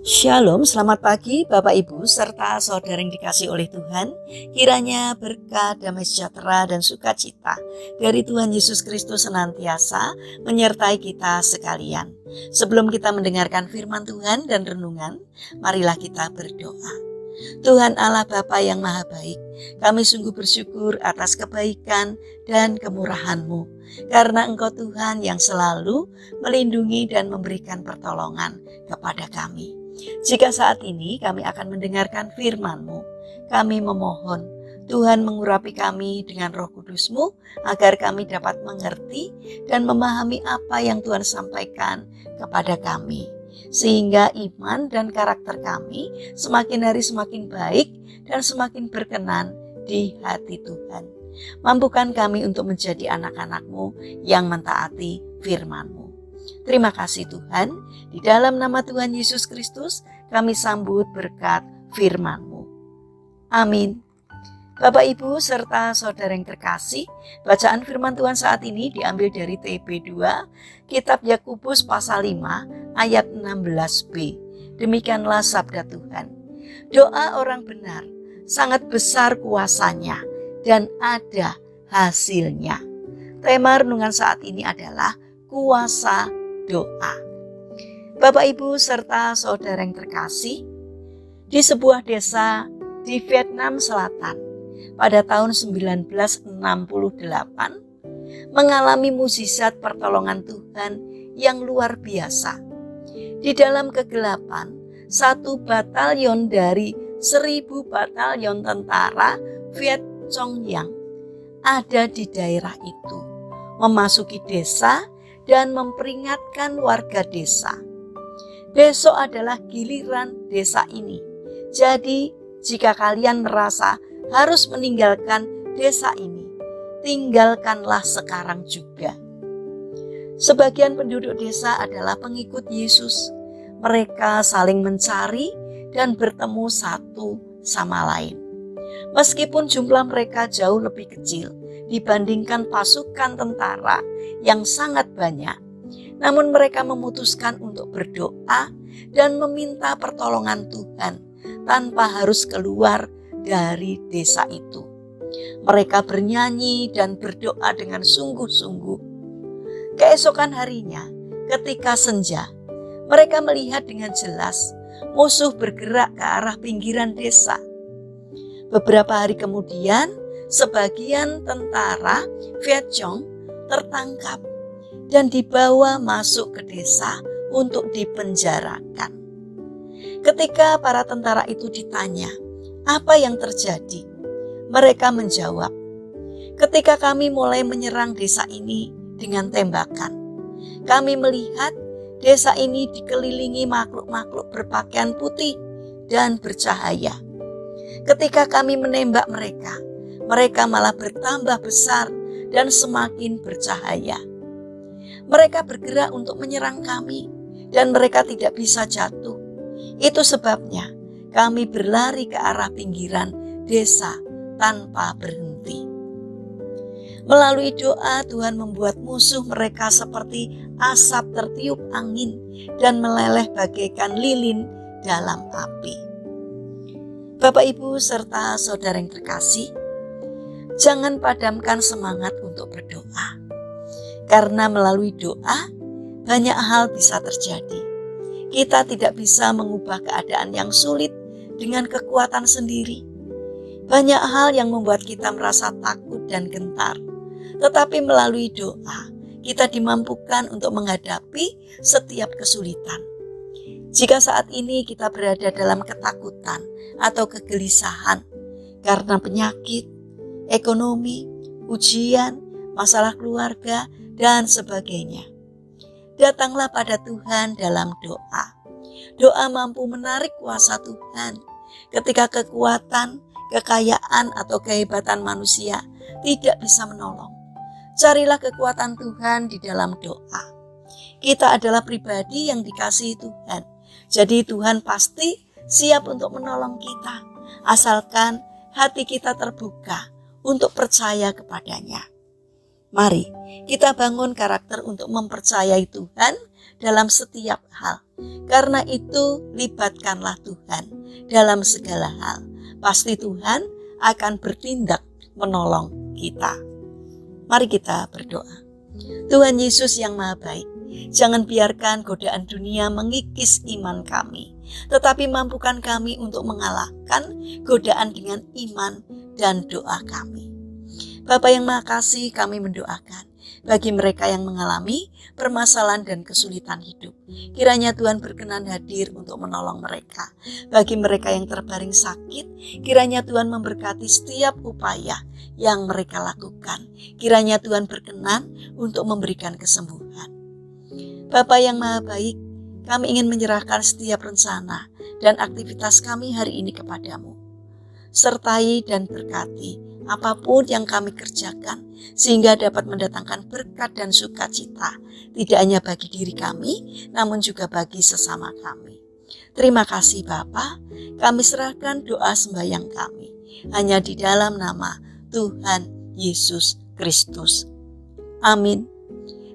Shalom, selamat pagi Bapak Ibu serta saudara yang dikasih oleh Tuhan. Kiranya berkat, damai sejahtera dan sukacita dari Tuhan Yesus Kristus senantiasa menyertai kita sekalian. Sebelum kita mendengarkan firman Tuhan dan renungan, marilah kita berdoa. Tuhan Allah Bapa yang Maha Baik, kami sungguh bersyukur atas kebaikan dan kemurahan-Mu, karena Engkau Tuhan yang selalu melindungi dan memberikan pertolongan kepada kami. Jika saat ini kami akan mendengarkan firman-Mu, kami memohon Tuhan mengurapi kami dengan Roh Kudus-Mu agar kami dapat mengerti dan memahami apa yang Tuhan sampaikan kepada kami, sehingga iman dan karakter kami semakin hari semakin baik dan semakin berkenan di hati Tuhan. Mampukan kami untuk menjadi anak-anak-Mu yang mentaati firman-Mu. Terima kasih Tuhan, di dalam nama Tuhan Yesus Kristus kami sambut berkat firman-Mu. Amin. Bapak Ibu serta saudara yang terkasih, bacaan firman Tuhan saat ini diambil dari TB2, Kitab Yakobus pasal 5 ayat 16b. Demikianlah sabda Tuhan. Doa orang benar sangat besar kuasanya dan ada hasilnya. Tema renungan saat ini adalah kuasa doa. Bapak Ibu serta saudara yang terkasih, di sebuah desa di Vietnam Selatan pada tahun 1968 mengalami mukjizat pertolongan Tuhan yang luar biasa. Di dalam kegelapan, satu batalion dari 1000 batalion tentara Viet Cong yang ada di daerah itu memasuki desa dan memperingatkan warga desa. Besok adalah giliran desa ini. Jadi jika kalian merasa harus meninggalkan desa ini, tinggalkanlah sekarang juga. Sebagian penduduk desa adalah pengikut Yesus. Mereka saling mencari dan bertemu satu sama lain. Meskipun jumlah mereka jauh lebih kecil dibandingkan pasukan tentara yang sangat banyak, namun mereka memutuskan untuk berdoa dan meminta pertolongan Tuhan tanpa harus keluar dari desa itu. Mereka bernyanyi dan berdoa dengan sungguh-sungguh. Keesokan harinya, ketika senja, mereka melihat dengan jelas musuh bergerak ke arah pinggiran desa. Beberapa hari kemudian, sebagian tentara Viet Cong tertangkap dan dibawa masuk ke desa untuk dipenjarakan. Ketika para tentara itu ditanya, apa yang terjadi? Mereka menjawab, ketika kami mulai menyerang desa ini dengan tembakan, kami melihat desa ini dikelilingi makhluk-makhluk berpakaian putih dan bercahaya. Ketika kami menembak mereka, mereka malah bertambah besar dan semakin bercahaya. Mereka bergerak untuk menyerang kami dan mereka tidak bisa jatuh. Itu sebabnya kami berlari ke arah pinggiran desa tanpa berhenti. Melalui doa Tuhan membuat musuh mereka seperti asap tertiup angin dan meleleh bagaikan lilin dalam api. Bapak Ibu serta saudara yang terkasih, jangan padamkan semangat untuk berdoa. Karena melalui doa, banyak hal bisa terjadi. Kita tidak bisa mengubah keadaan yang sulit dengan kekuatan sendiri. Banyak hal yang membuat kita merasa takut dan gentar. Tetapi melalui doa, kita dimampukan untuk menghadapi setiap kesulitan. Jika saat ini kita berada dalam ketakutan atau kegelisahan karena penyakit, ekonomi, ujian, masalah keluarga, dan sebagainya, datanglah pada Tuhan dalam doa. Doa mampu menarik kuasa Tuhan ketika kekuatan, kekayaan, atau kehebatan manusia tidak bisa menolong. Carilah kekuatan Tuhan di dalam doa. Kita adalah pribadi yang dikasihi Tuhan. Jadi Tuhan pasti siap untuk menolong kita, asalkan hati kita terbuka untuk percaya kepadanya. Mari kita bangun karakter untuk mempercayai Tuhan dalam setiap hal. Karena itu, libatkanlah Tuhan dalam segala hal. Pasti Tuhan akan bertindak menolong kita. Mari kita berdoa. Tuhan Yesus yang Maha Baik, jangan biarkan godaan dunia mengikis iman kami, tetapi mampukan kami untuk mengalahkan godaan dengan iman dan doa kami. Bapa yang Maha Kasih, kami mendoakan bagi mereka yang mengalami permasalahan dan kesulitan hidup. Kiranya Tuhan berkenan hadir untuk menolong mereka. Bagi mereka yang terbaring sakit, kiranya Tuhan memberkati setiap upaya yang mereka lakukan. Kiranya Tuhan berkenan untuk memberikan kesembuhan. Bapa yang Maha Baik, kami ingin menyerahkan setiap rencana dan aktivitas kami hari ini kepadamu. Sertai dan berkati apapun yang kami kerjakan, sehingga dapat mendatangkan berkat dan sukacita, tidak hanya bagi diri kami, namun juga bagi sesama kami. Terima kasih Bapa, kami serahkan doa sembahyang kami, hanya di dalam nama Tuhan Yesus Kristus. Amin.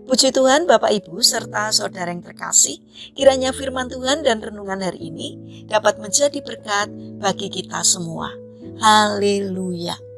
Puji Tuhan Bapak Ibu serta saudara yang terkasih, kiranya firman Tuhan dan renungan hari ini dapat menjadi berkat bagi kita semua. Haleluya.